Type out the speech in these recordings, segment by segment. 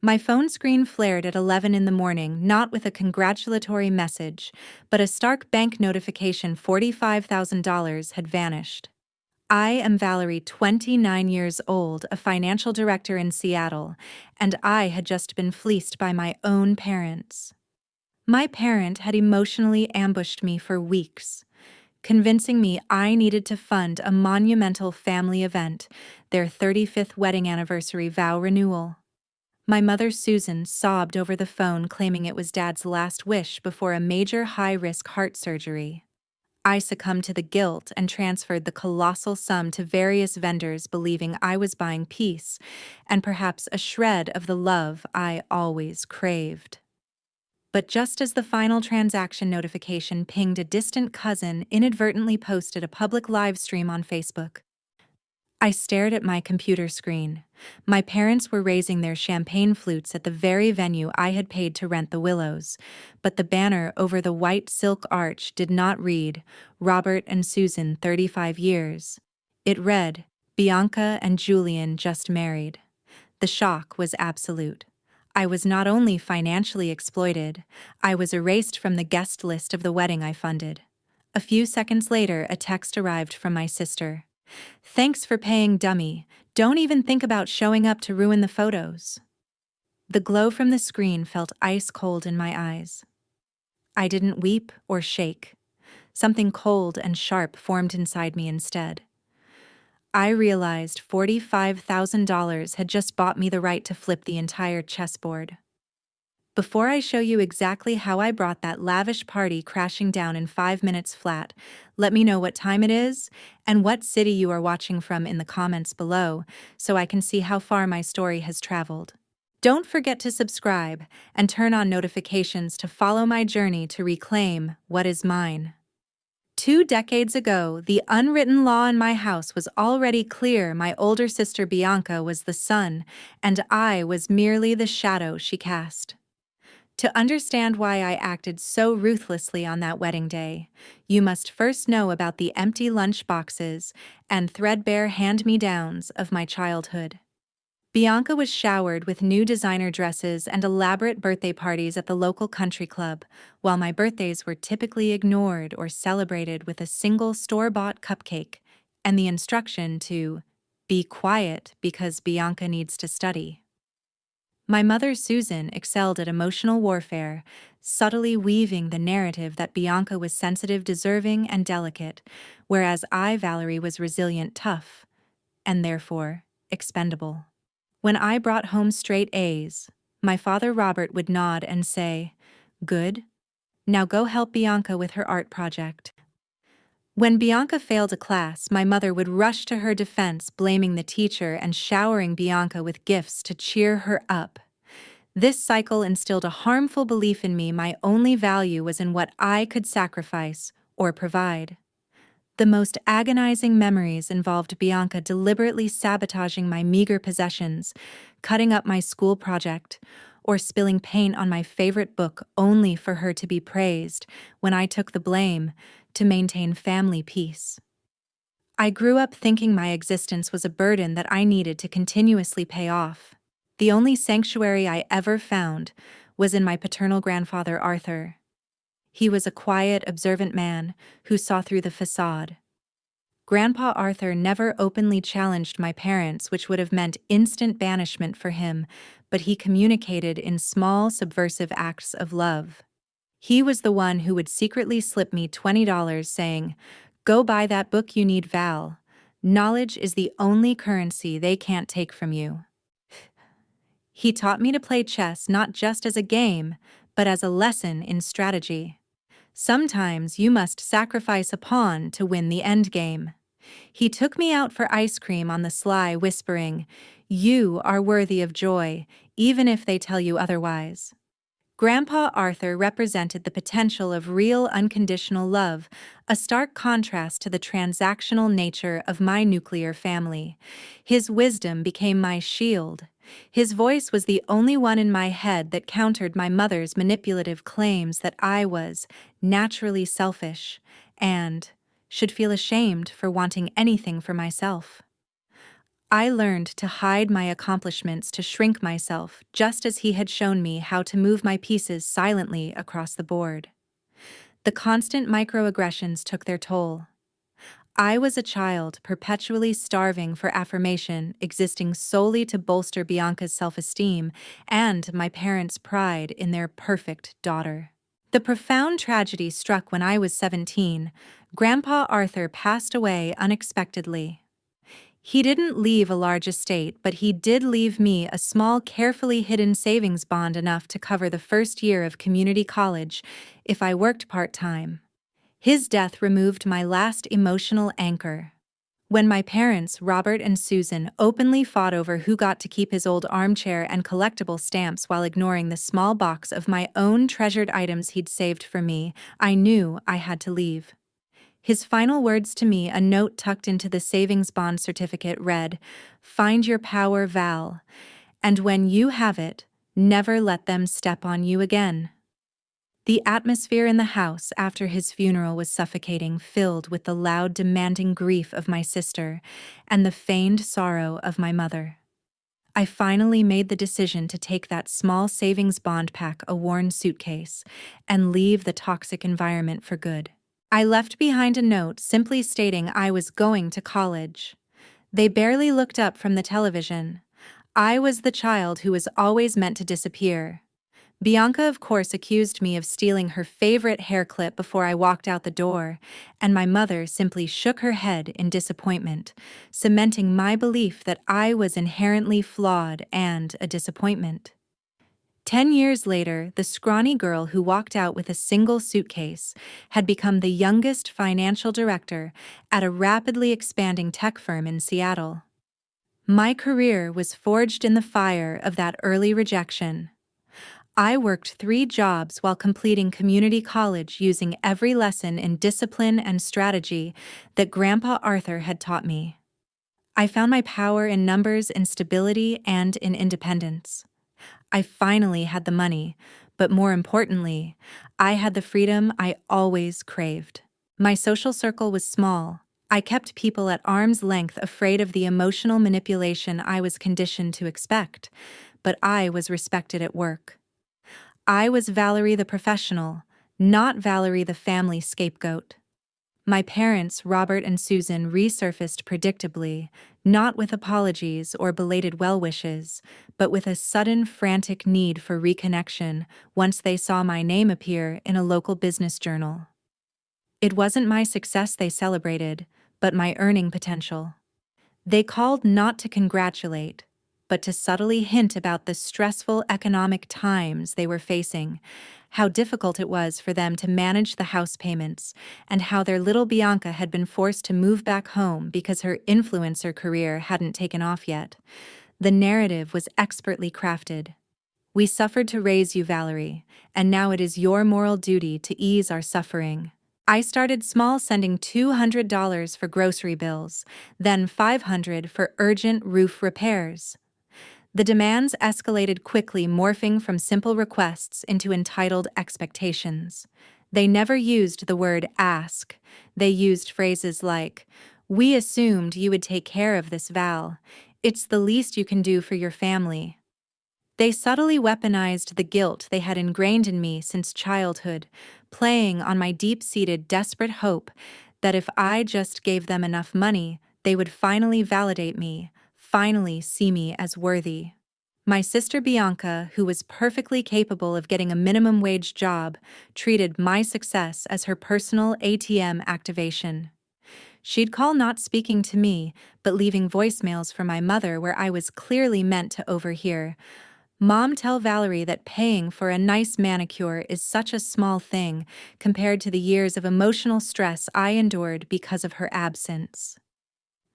My phone screen flared at 11 in the morning, not with a congratulatory message, but a stark bank notification. $45,000 had vanished. I am Valerie, 29 years old, a financial director in Seattle, and I had just been fleeced by my own parents. My parent had emotionally ambushed me for weeks, convincing me I needed to fund a monumental family event, their 35th wedding anniversary vow renewal. My mother, Susan, sobbed over the phone, claiming it was Dad's last wish before a major high-risk heart surgery. I succumbed to the guilt and transferred the colossal sum to various vendors, believing I was buying peace and perhaps a shred of the love I always craved. But just as the final transaction notification pinged, a distant cousin inadvertently posted a public live stream on Facebook. I stared at my computer screen. My parents were raising their champagne flutes at the very venue I had paid to rent the Willows, but the banner over the white silk arch did not read, "Robert and Susan, 35 years." It read, "Bianca and Julian just married." The shock was absolute. I was not only financially exploited, I was erased from the guest list of the wedding I funded. A few seconds later, a text arrived from my sister. "Thanks for paying, dummy. Don't even think about showing up to ruin the photos." The glow from the screen felt ice cold in my eyes. I didn't weep or shake. Something cold and sharp formed inside me instead. I realized $45,000 had just bought me the right to flip the entire chessboard. Before I show you exactly how I brought that lavish party crashing down in 5 minutes flat, let me know what time it is and what city you are watching from in the comments below so I can see how far my story has traveled. Don't forget to subscribe and turn on notifications to follow my journey to reclaim what is mine. 2 decades ago, the unwritten law in my house was already clear. My older sister Bianca was the sun, and I was merely the shadow she cast. To understand why I acted so ruthlessly on that wedding day, you must first know about the empty lunch boxes and threadbare hand-me-downs of my childhood. Bianca was showered with new designer dresses and elaborate birthday parties at the local country club, while my birthdays were typically ignored or celebrated with a single store-bought cupcake and the instruction to be quiet because Bianca needs to study. My mother, Susan, excelled at emotional warfare, subtly weaving the narrative that Bianca was sensitive, deserving, and delicate, whereas I, Valerie, was resilient, tough, and therefore expendable. When I brought home straight A's, my father, Robert, would nod and say, "Good. Now go help Bianca with her art project." When Bianca failed a class, my mother would rush to her defense, blaming the teacher and showering Bianca with gifts to cheer her up. This cycle instilled a harmful belief in me. My only value was in what I could sacrifice or provide. The most agonizing memories involved Bianca deliberately sabotaging my meager possessions, cutting up my school project, or spilling paint on my favorite book only for her to be praised when I took the blame to maintain family peace. I grew up thinking my existence was a burden that I needed to continuously pay off. The only sanctuary I ever found was in my paternal grandfather, Arthur. He was a quiet, observant man who saw through the facade. Grandpa Arthur never openly challenged my parents, which would have meant instant banishment for him, but he communicated in small, subversive acts of love. He was the one who would secretly slip me $20 saying, "Go buy that book you need, Val. Knowledge is the only currency they can't take from you." He taught me to play chess not just as a game, but as a lesson in strategy. Sometimes you must sacrifice a pawn to win the endgame. He took me out for ice cream on the sly, whispering, "You are worthy of joy, even if they tell you otherwise." Grandpa Arthur represented the potential of real unconditional love, a stark contrast to the transactional nature of my nuclear family. His wisdom became my shield. His voice was the only one in my head that countered my mother's manipulative claims that I was naturally selfish and should feel ashamed for wanting anything for myself. I learned to hide my accomplishments to shrink myself, just as he had shown me how to move my pieces silently across the board. The constant microaggressions took their toll. I was a child perpetually starving for affirmation, existing solely to bolster Bianca's self-esteem and my parents' pride in their perfect daughter. The profound tragedy struck when I was 17. Grandpa Arthur passed away unexpectedly. He didn't leave a large estate, but he did leave me a small, carefully hidden savings bond enough to cover the first year of community college if I worked part-time. His death removed my last emotional anchor. When my parents, Robert and Susan, openly fought over who got to keep his old armchair and collectible stamps while ignoring the small box of my own treasured items he'd saved for me, I knew I had to leave. His final words to me, a note tucked into the savings bond certificate, read, "Find your power, Val, and when you have it, never let them step on you again." The atmosphere in the house after his funeral was suffocating, filled with the loud, demanding grief of my sister and the feigned sorrow of my mother. I finally made the decision to take that small savings bond pack, a worn suitcase, and leave the toxic environment for good. I left behind a note simply stating I was going to college. They barely looked up from the television. I was the child who was always meant to disappear. Bianca, of course, accused me of stealing her favorite hair clip before I walked out the door, and my mother simply shook her head in disappointment, cementing my belief that I was inherently flawed and a disappointment. 10 years later, the scrawny girl who walked out with a single suitcase had become the youngest financial director at a rapidly expanding tech firm in Seattle. My career was forged in the fire of that early rejection. I worked 3 jobs while completing community college, using every lesson in discipline and strategy that Grandpa Arthur had taught me. I found my power in numbers, in stability, and in independence. I finally had the money, but more importantly, I had the freedom I always craved. My social circle was small. I kept people at arm's length, afraid of the emotional manipulation I was conditioned to expect, but I was respected at work. I was Valerie the professional, not Valerie the family scapegoat. My parents, Robert and Susan, resurfaced predictably, not with apologies or belated well wishes, but with a sudden, frantic need for reconnection once they saw my name appear in a local business journal. It wasn't my success they celebrated, but my earning potential. They called not to congratulate, but to subtly hint about the stressful economic times they were facing, how difficult it was for them to manage the house payments, and how their little Bianca had been forced to move back home because her influencer career hadn't taken off yet. The narrative was expertly crafted. "We suffered to raise you, Valerie, and now it is your moral duty to ease our suffering." I started small, sending $200 for grocery bills, then $500 for urgent roof repairs. The demands escalated quickly, morphing from simple requests into entitled expectations. They never used the word ask. They used phrases like, "We assumed you would take care of this, Val. It's the least you can do for your family." They subtly weaponized the guilt they had ingrained in me since childhood, playing on my deep-seated, desperate hope that if I just gave them enough money, they would finally validate me, finally see me as worthy. My sister Bianca, who was perfectly capable of getting a minimum wage job, treated my success as her personal ATM activation. She'd call not speaking to me, but leaving voicemails for my mother where I was clearly meant to overhear. "Mom, tell Valerie that paying for a nice manicure is such a small thing compared to the years of emotional stress I endured because of her absence."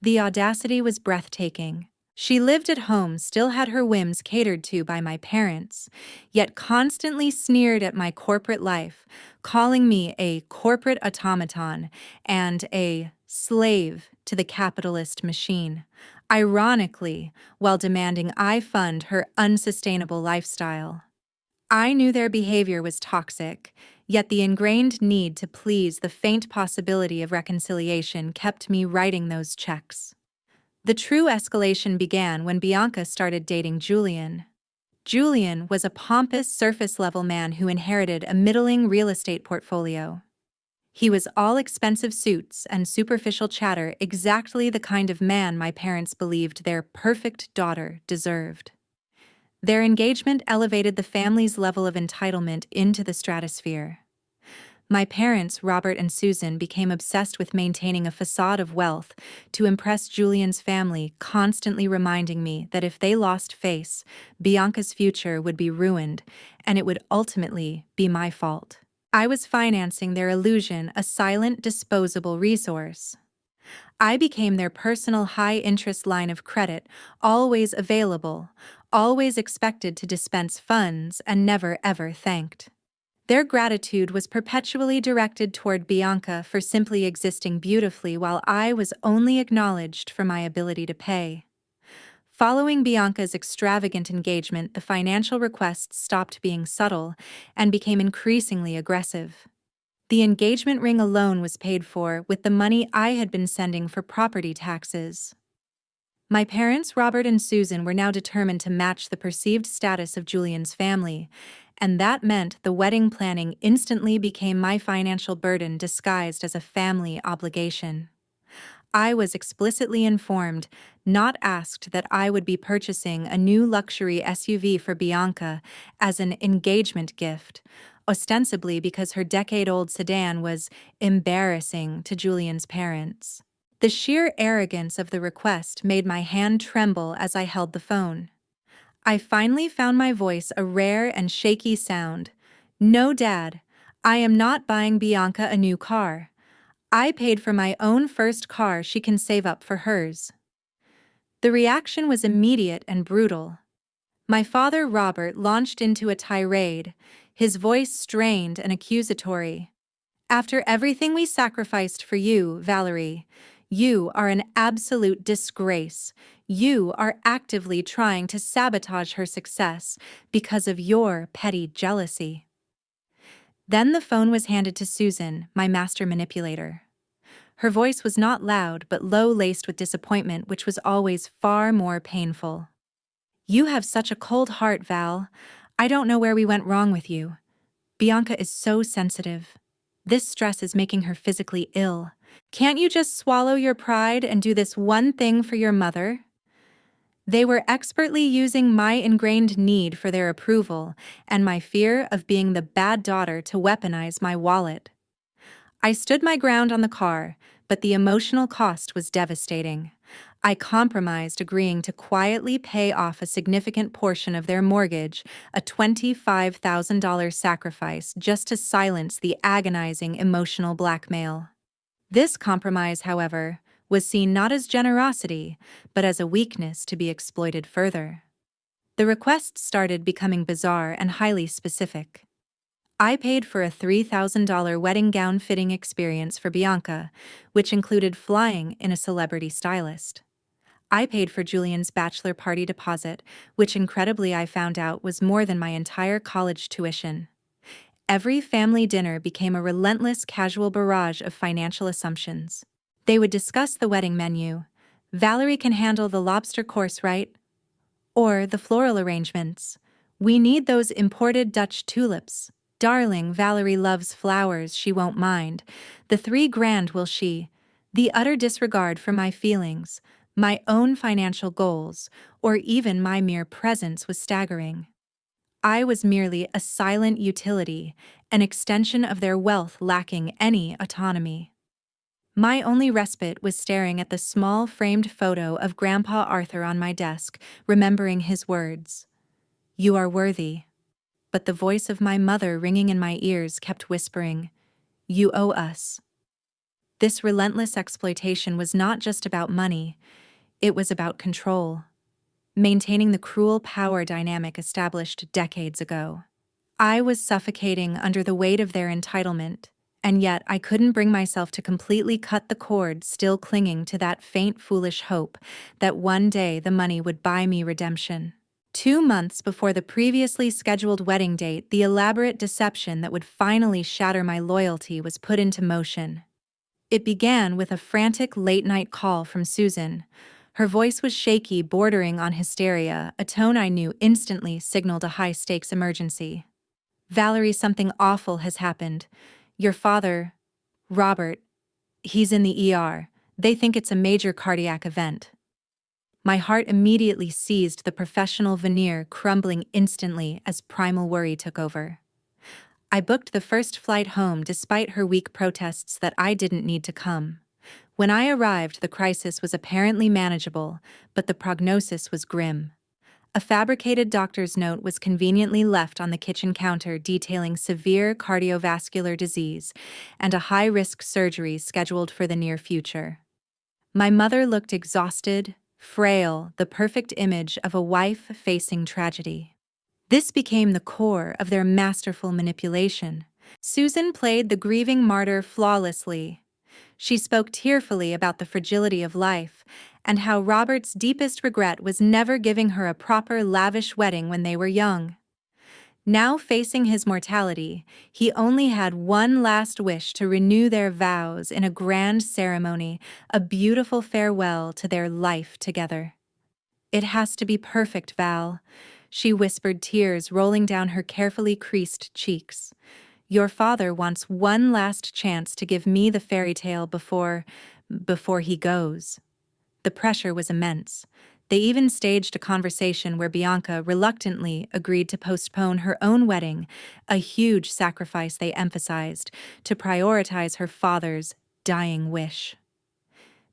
The audacity was breathtaking. She lived at home, still had her whims catered to by my parents, yet constantly sneered at my corporate life, calling me a corporate automaton and a slave to the capitalist machine. Ironically, while demanding I fund her unsustainable lifestyle. I knew their behavior was toxic, yet the ingrained need to please, the faint possibility of reconciliation, kept me writing those checks. The true escalation began when Bianca started dating Julian. Julian was a pompous surface-level man who inherited a middling real estate portfolio. He was all expensive suits and superficial chatter, exactly the kind of man my parents believed their perfect daughter deserved. Their engagement elevated the family's level of entitlement into the stratosphere. My parents, Robert and Susan, became obsessed with maintaining a facade of wealth to impress Julian's family, constantly reminding me that if they lost face, Bianca's future would be ruined, and it would ultimately be my fault. I was financing their illusion, a silent, disposable resource. I became their personal high-interest line of credit, always available, always expected to dispense funds, and never ever thanked. Their gratitude was perpetually directed toward Bianca for simply existing beautifully, while I was only acknowledged for my ability to pay. Following Bianca's extravagant engagement, the financial requests stopped being subtle and became increasingly aggressive. The engagement ring alone was paid for with the money I had been sending for property taxes. My parents, Robert and Susan, were now determined to match the perceived status of Julian's family, and that meant the wedding planning instantly became my financial burden disguised as a family obligation. I was explicitly informed, not asked, that I would be purchasing a new luxury SUV for Bianca as an engagement gift, ostensibly because her decade-old sedan was embarrassing to Julian's parents. The sheer arrogance of the request made my hand tremble as I held the phone. I finally found my voice a rare and shaky sound. "No, Dad, I am not buying Bianca a new car. I paid for my own first car, she can save up for hers." The reaction was immediate and brutal. My father, Robert, launched into a tirade, his voice strained and accusatory. "After everything we sacrificed for you, Valerie, you are an absolute disgrace. You are actively trying to sabotage her success because of your petty jealousy." Then the phone was handed to Susan, my master manipulator. Her voice was not loud but low-laced with disappointment, which was always far more painful. "You have such a cold heart, Val. I don't know where we went wrong with you. Bianca is so sensitive. This stress is making her physically ill. Can't you just swallow your pride and do this one thing for your mother?" They were expertly using my ingrained need for their approval and my fear of being the bad daughter to weaponize my wallet. I stood my ground on the car, but the emotional cost was devastating. I compromised, agreeing to quietly pay off a significant portion of their mortgage, a $25,000 sacrifice, just to silence the agonizing emotional blackmail. This compromise, however, was seen not as generosity, but as a weakness to be exploited further. The requests started becoming bizarre and highly specific. I paid for a $3,000 wedding gown fitting experience for Bianca, which included flying in a celebrity stylist. I paid for Julian's bachelor party deposit, which incredibly I found out was more than my entire college tuition. Every family dinner became a relentless casual barrage of financial assumptions. They would discuss the wedding menu. "Valerie can handle the lobster course, right?" Or the floral arrangements. "We need those imported Dutch tulips. Darling, Valerie loves flowers, she won't mind. The $3,000 will she?" The utter disregard for my feelings, my own financial goals, or even my mere presence was staggering. I was merely a silent utility, an extension of their wealth lacking any autonomy. My only respite was staring at the small framed photo of Grandpa Arthur on my desk, remembering his words. "You are worthy." But the voice of my mother ringing in my ears kept whispering, "You owe us." This relentless exploitation was not just about money, it was about control, maintaining the cruel power dynamic established decades ago. I was suffocating under the weight of their entitlement, and yet I couldn't bring myself to completely cut the cord, still clinging to that faint, foolish hope that one day the money would buy me redemption. 2 months before the previously scheduled wedding date, the elaborate deception that would finally shatter my loyalty was put into motion. It began with a frantic late-night call from Susan, Her voice was shaky, bordering on hysteria, a tone I knew instantly signaled a high-stakes emergency. "Valerie, something awful has happened. Your father, Robert, he's in the ER. They think it's a major cardiac event." My heart immediately seized, the professional veneer crumbling instantly as primal worry took over. I booked the first flight home despite her weak protests that I didn't need to come. When I arrived, the crisis was apparently manageable, but the prognosis was grim. A fabricated doctor's note was conveniently left on the kitchen counter detailing severe cardiovascular disease and a high-risk surgery scheduled for the near future. My mother looked exhausted, frail, the perfect image of a wife facing tragedy. This became the core of their masterful manipulation. Susan played the grieving martyr flawlessly. She spoke tearfully about the fragility of life and how Robert's deepest regret was never giving her a proper, lavish wedding when they were young. Now facing his mortality, he only had one last wish: to renew their vows in a grand ceremony, a beautiful farewell to their life together. "It has to be perfect, Val," she whispered, tears rolling down her carefully creased cheeks. "Your father wants one last chance to give me the fairy tale before he goes." The pressure was immense. They even staged a conversation where Bianca reluctantly agreed to postpone her own wedding, a huge sacrifice, they emphasized, to prioritize her father's dying wish.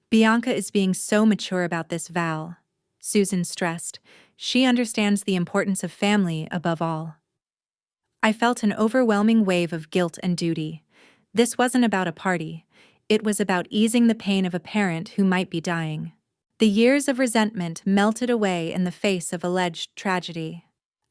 "Bianca is being so mature about this, Val," Susan stressed. "She understands the importance of family above all." I felt an overwhelming wave of guilt and duty. This wasn't about a party. It was about easing the pain of a parent who might be dying. The years of resentment melted away in the face of alleged tragedy.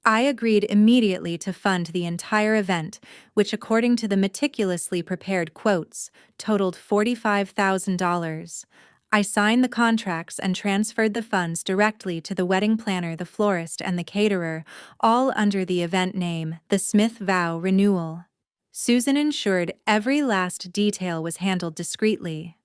I agreed immediately to fund the entire event, which, according to the meticulously prepared quotes, totaled $45,000. I signed the contracts and transferred the funds directly to the wedding planner, the florist, and the caterer, all under the event name, the Smith Vow Renewal. Susan ensured every last detail was handled discreetly.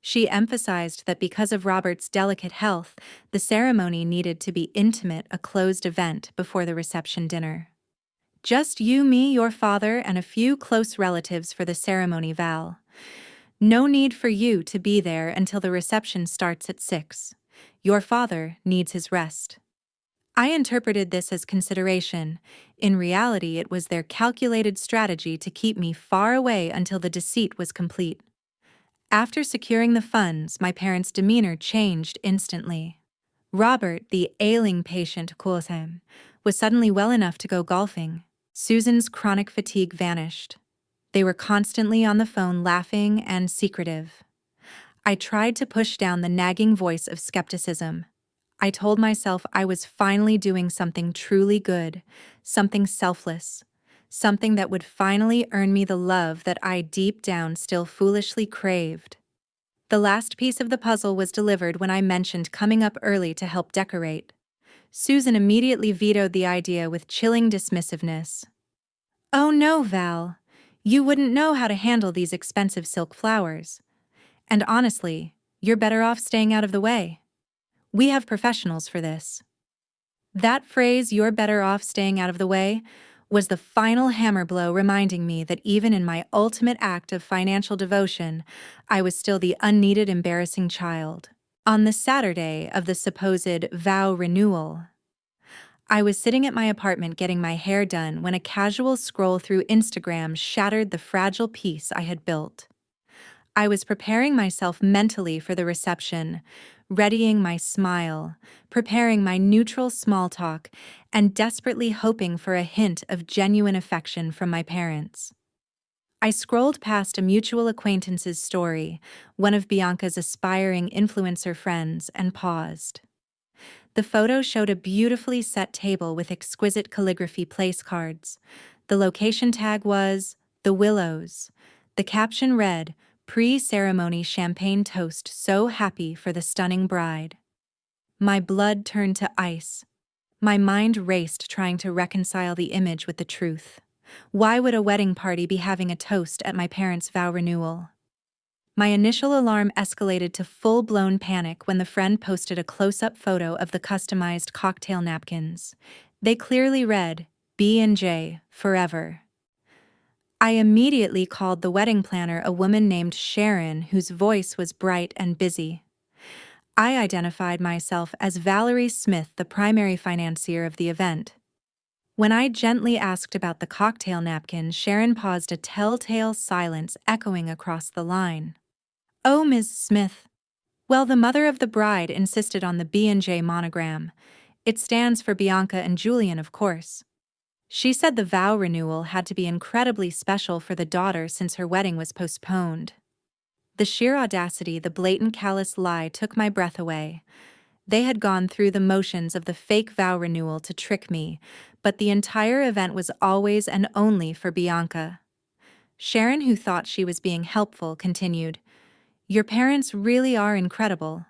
She emphasized that because of Robert's delicate health, the ceremony needed to be intimate, a closed event before the reception dinner. "Just you, me, your father, and a few close relatives for the ceremony, Val. No need for you to be there until the reception starts at 6. Your father needs his rest." I interpreted this as consideration. In reality, it was their calculated strategy to keep me far away until the deceit was complete. After securing the funds, my parents' demeanor changed instantly. Robert, the ailing patient Kulsheim, was suddenly well enough to go golfing. Susan's chronic fatigue vanished. They were constantly on the phone, laughing and secretive. I tried to push down the nagging voice of skepticism. I told myself I was finally doing something truly good, something selfless, something that would finally earn me the love that I deep down still foolishly craved. The last piece of the puzzle was delivered when I mentioned coming up early to help decorate. Susan immediately vetoed the idea with chilling dismissiveness. "Oh no, Val. You wouldn't know how to handle these expensive silk flowers. And honestly, you're better off staying out of the way. We have professionals for this." That phrase, "you're better off staying out of the way," was the final hammer blow, reminding me that even in my ultimate act of financial devotion, I was still the unneeded, embarrassing child. On the Saturday of the supposed vow renewal, I was sitting at my apartment getting my hair done when a casual scroll through Instagram shattered the fragile peace I had built. I was preparing myself mentally for the reception, readying my smile, preparing my neutral small talk, and desperately hoping for a hint of genuine affection from my parents. I scrolled past a mutual acquaintance's story, one of Bianca's aspiring influencer friends, and paused. The photo showed a beautifully set table with exquisite calligraphy place cards. The location tag was The Willows. The caption read, "Pre-ceremony champagne toast, so happy for the stunning bride." My blood turned to ice. My mind raced, trying to reconcile the image with the truth. Why would a wedding party be having a toast at my parents' vow renewal? My initial alarm escalated to full-blown panic when the friend posted a close-up photo of the customized cocktail napkins. They clearly read, B&J, forever. I immediately called the wedding planner, a woman named Sharon, whose voice was bright and busy. I identified myself as Valerie Smith, the primary financier of the event. When I gently asked about the cocktail napkin, Sharon paused, a telltale silence echoing across the line. "Oh, Ms. Smith. Well, the mother of the bride insisted on the B&J monogram. It stands for Bianca and Julian, of course. She said the vow renewal had to be incredibly special for the daughter since her wedding was postponed." The sheer audacity, the blatant callous lie took my breath away. They had gone through the motions of the fake vow renewal to trick me, but the entire event was always and only for Bianca. Sharon, who thought she was being helpful, continued, "Your parents really are incredible.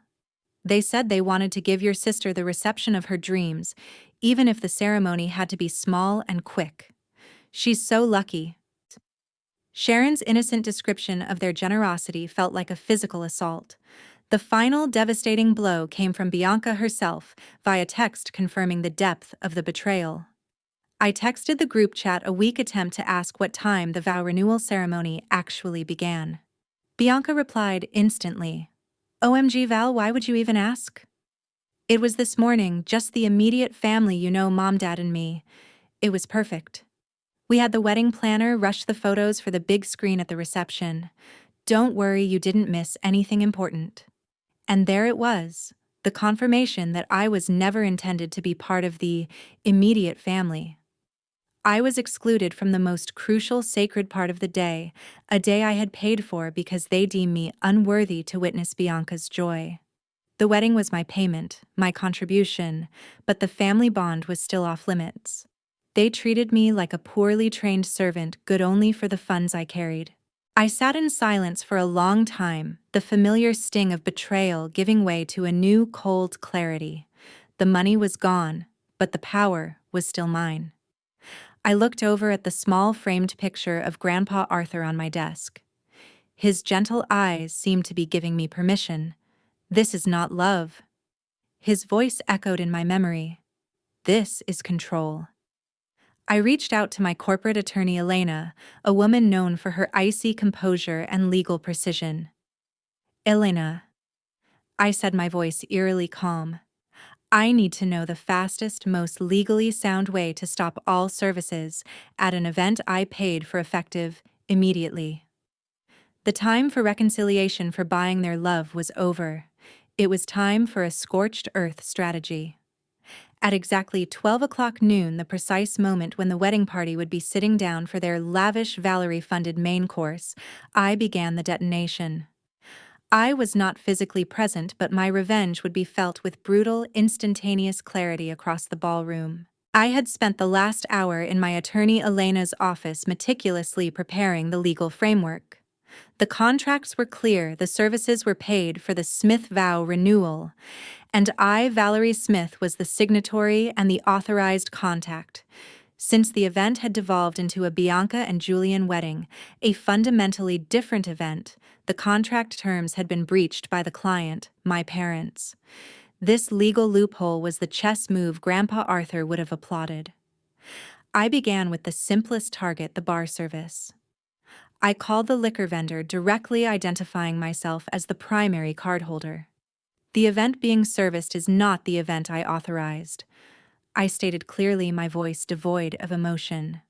They said they wanted to give your sister the reception of her dreams, even if the ceremony had to be small and quick. She's so lucky." Sharon's innocent description of their generosity felt like a physical assault. The final devastating blow came from Bianca herself, via text confirming the depth of the betrayal. I texted the group chat a weak attempt to ask what time the vow renewal ceremony actually began. Bianca replied instantly, "OMG Val, why would you even ask? It was this morning, just the immediate family, you know, mom, dad, and me. It was perfect. We had the wedding planner rush the photos for the big screen at the reception. Don't worry, you didn't miss anything important." And there it was, the confirmation that I was never intended to be part of the immediate family. I was excluded from the most crucial, sacred part of the day, a day I had paid for because they deemed me unworthy to witness Bianca's joy. The wedding was my payment, my contribution, but the family bond was still off limits. They treated me like a poorly trained servant, good only for the funds I carried. I sat in silence for a long time, the familiar sting of betrayal giving way to a new, cold clarity. The money was gone, but the power was still mine. I looked over at the small framed picture of Grandpa Arthur on my desk. His gentle eyes seemed to be giving me permission. "This is not love." His voice echoed in my memory. "This is control." I reached out to my corporate attorney Elena, a woman known for her icy composure and legal precision. "Elena," I said, my voice eerily calm, "I need to know the fastest, most legally sound way to stop all services at an event I paid for effective immediately." The time for reconciliation, for buying their love, was over. It was time for a scorched earth strategy. At exactly 12 o'clock noon, the precise moment when the wedding party would be sitting down for their lavish Valerie-funded main course, I began the detonation. I was not physically present, but my revenge would be felt with brutal, instantaneous clarity across the ballroom. I had spent the last hour in my attorney Elena's office meticulously preparing the legal framework. The contracts were clear, the services were paid for the Smith vow renewal, and I, Valerie Smith, was the signatory and the authorized contact. Since the event had devolved into a Bianca and Julian wedding, a fundamentally different event, the contract terms had been breached by the client, my parents. This legal loophole was the chess move Grandpa Arthur would have applauded. I began with the simplest target, the bar service. I called the liquor vendor, directly identifying myself as the primary cardholder. "The event being serviced is not the event I authorized," I stated clearly, my voice devoid of emotion.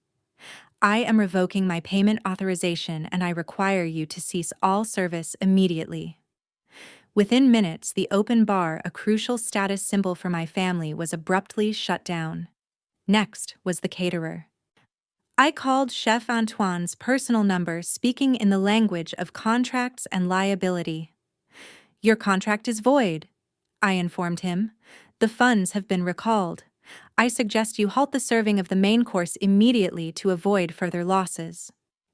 "I am revoking my payment authorization and I require you to cease all service immediately." Within minutes, the open bar, a crucial status symbol for my family, was abruptly shut down. Next was the caterer. I called Chef Antoine's personal number, speaking in the language of contracts and liability. "Your contract is void," I informed him. "The funds have been recalled. I suggest you halt the serving of the main course immediately to avoid further losses."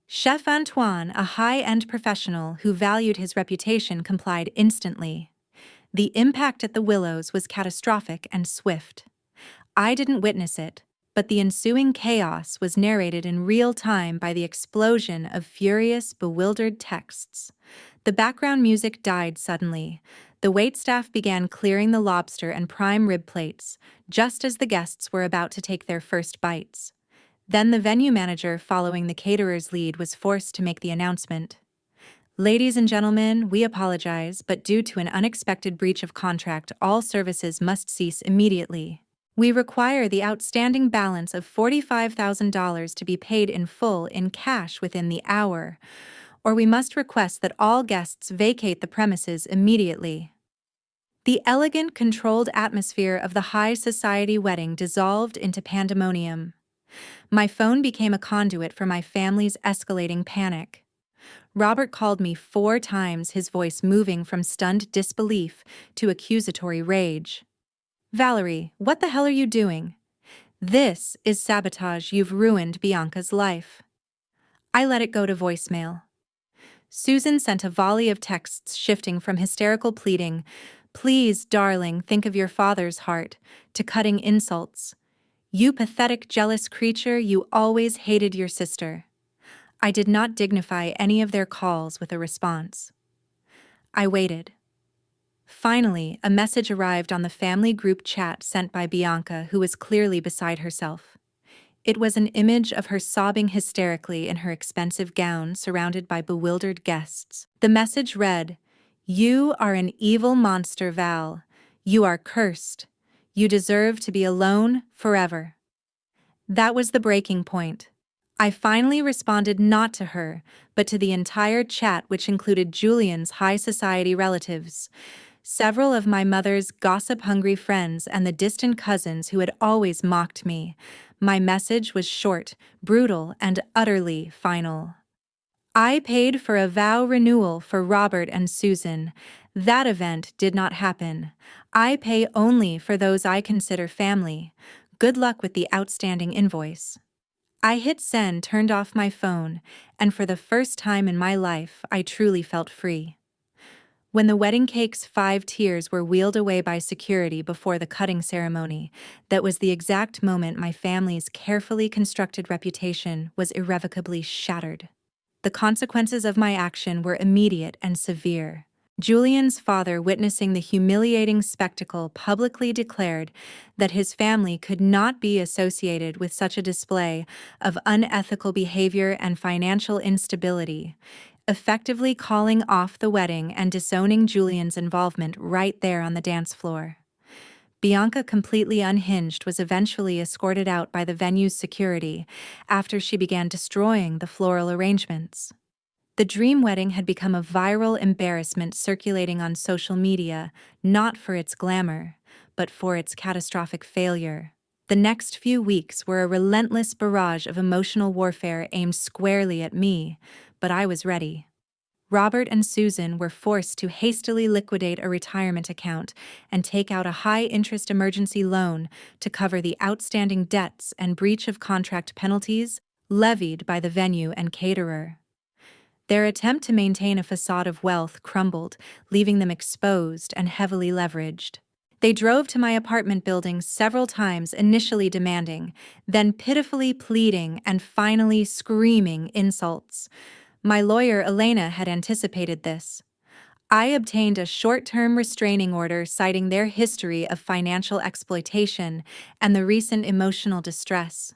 Chef Antoine, a high-end professional who valued his reputation, complied instantly. The impact at the Willows was catastrophic and swift. I didn't witness it, But the ensuing chaos was narrated in real time by the explosion of furious, bewildered texts. The background music died suddenly. The waitstaff began clearing the lobster and prime rib plates, just as the guests were about to take their first bites. Then the venue manager, following the caterer's lead, was forced to make the announcement. Ladies and gentlemen, we apologize, but due to an unexpected breach of contract, all services must cease immediately. We require the outstanding balance of $45,000 to be paid in full in cash within the hour, or we must request that all guests vacate the premises immediately. The elegant, controlled atmosphere of the high society wedding dissolved into pandemonium. My phone became a conduit for my family's escalating panic. Robert called me 4 times, his voice moving from stunned disbelief to accusatory rage. Valerie, what the hell are you doing? This is sabotage. You've ruined Bianca's life. I let it go to voicemail. Susan sent a volley of texts shifting from hysterical pleading, "Please, darling, think of your father's heart," to cutting insults. "You pathetic, jealous creature, you always hated your sister." I did not dignify any of their calls with a response. I waited. Finally, a message arrived on the family group chat sent by Bianca, who was clearly beside herself. It was an image of her sobbing hysterically in her expensive gown, surrounded by bewildered guests. The message read, "You are an evil monster, Val. You are cursed. You deserve to be alone forever." That was the breaking point. I finally responded not to her, but to the entire chat, which included Julian's high society relatives, several of my mother's gossip-hungry friends, and the distant cousins who had always mocked me. My message was short, brutal, and utterly final. I paid for a vow renewal for Robert and Susan. That event did not happen. I pay only for those I consider family. Good luck with the outstanding invoice. I hit send, turned off my phone, and for the first time in my life, I truly felt free. When the wedding cake's 5 tiers were wheeled away by security before the cutting ceremony, that was the exact moment my family's carefully constructed reputation was irrevocably shattered. The consequences of my action were immediate and severe. Julian's father, witnessing the humiliating spectacle, publicly declared that his family could not be associated with such a display of unethical behavior and financial instability, effectively calling off the wedding and disowning Julian's involvement right there on the dance floor. Bianca, completely unhinged, was eventually escorted out by the venue's security after she began destroying the floral arrangements. The dream wedding had become a viral embarrassment circulating on social media, not for its glamour, but for its catastrophic failure. The next few weeks were a relentless barrage of emotional warfare aimed squarely at me, but I was ready. Robert and Susan were forced to hastily liquidate a retirement account and take out a high-interest emergency loan to cover the outstanding debts and breach of contract penalties levied by the venue and caterer. Their attempt to maintain a facade of wealth crumbled, leaving them exposed and heavily leveraged. They drove to my apartment building several times, initially demanding, then pitifully pleading, and finally screaming insults. My lawyer, Elena, had anticipated this. I obtained a short-term restraining order citing their history of financial exploitation and the recent emotional distress.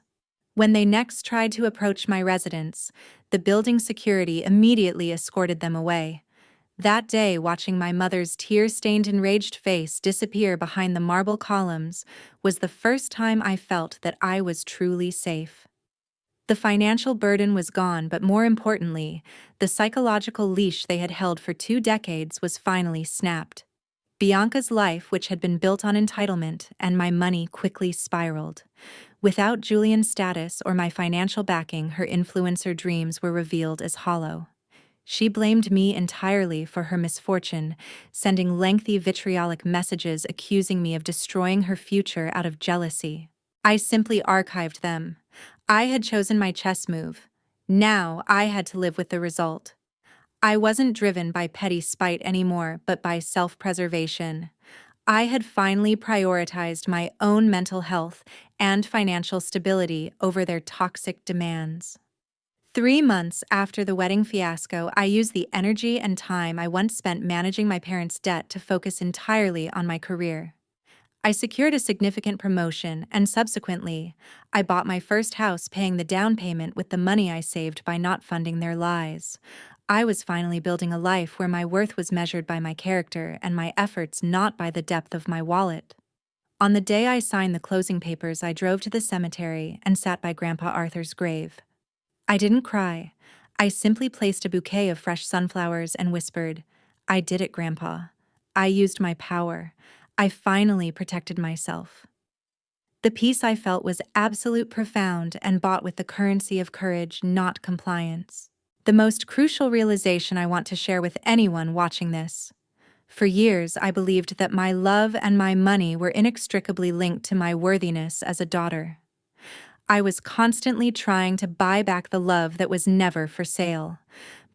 When they next tried to approach my residence, the building security immediately escorted them away. That day, watching my mother's tear-stained, enraged face disappear behind the marble columns was the first time I felt that I was truly safe. The financial burden was gone, but more importantly, the psychological leash they had held for 2 decades was finally snapped. Bianca's life, which had been built on entitlement, and my money quickly spiraled. Without Julian's status or my financial backing, her influencer dreams were revealed as hollow. She blamed me entirely for her misfortune, sending lengthy vitriolic messages accusing me of destroying her future out of jealousy. I simply archived them. I had chosen my chess move. Now I had to live with the result. I wasn't driven by petty spite anymore, but by self-preservation. I had finally prioritized my own mental health and financial stability over their toxic demands. 3 months after the wedding fiasco, I used the energy and time I once spent managing my parents' debt to focus entirely on my career. I secured a significant promotion, and subsequently, I bought my first house, paying the down payment with the money I saved by not funding their lies. I was finally building a life where my worth was measured by my character and my efforts, not by the depth of my wallet. On the day I signed the closing papers, I drove to the cemetery and sat by Grandpa Arthur's grave. I didn't cry. I simply placed a bouquet of fresh sunflowers and whispered, "I did it, Grandpa. I used my power. I finally protected myself." The peace I felt was absolute, profound, and bought with the currency of courage, not compliance. The most crucial realization I want to share with anyone watching this. For years, I believed that my love and my money were inextricably linked to my worthiness as a daughter. I was constantly trying to buy back the love that was never for sale.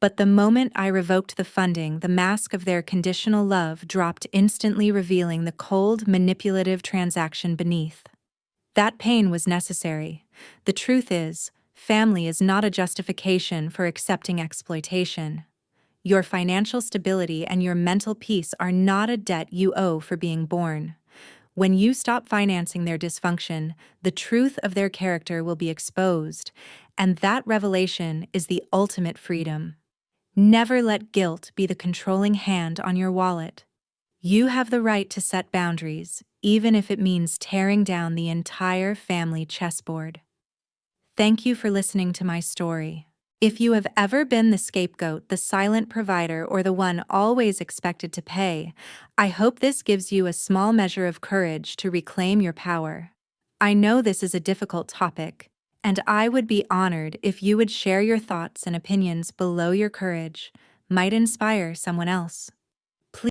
But the moment I revoked the funding, the mask of their conditional love dropped, instantly revealing the cold, manipulative transaction beneath. That pain was necessary. The truth is, family is not a justification for accepting exploitation. Your financial stability and your mental peace are not a debt you owe for being born. When you stop financing their dysfunction, the truth of their character will be exposed, and that revelation is the ultimate freedom. Never let guilt be the controlling hand on your wallet. You have the right to set boundaries, even if it means tearing down the entire family chessboard. Thank you for listening to my story. If you have ever been the scapegoat, the silent provider, or the one always expected to pay, I hope this gives you a small measure of courage to reclaim your power. I know this is a difficult topic, and I would be honored if you would share your thoughts and opinions below. Your courage might inspire someone else.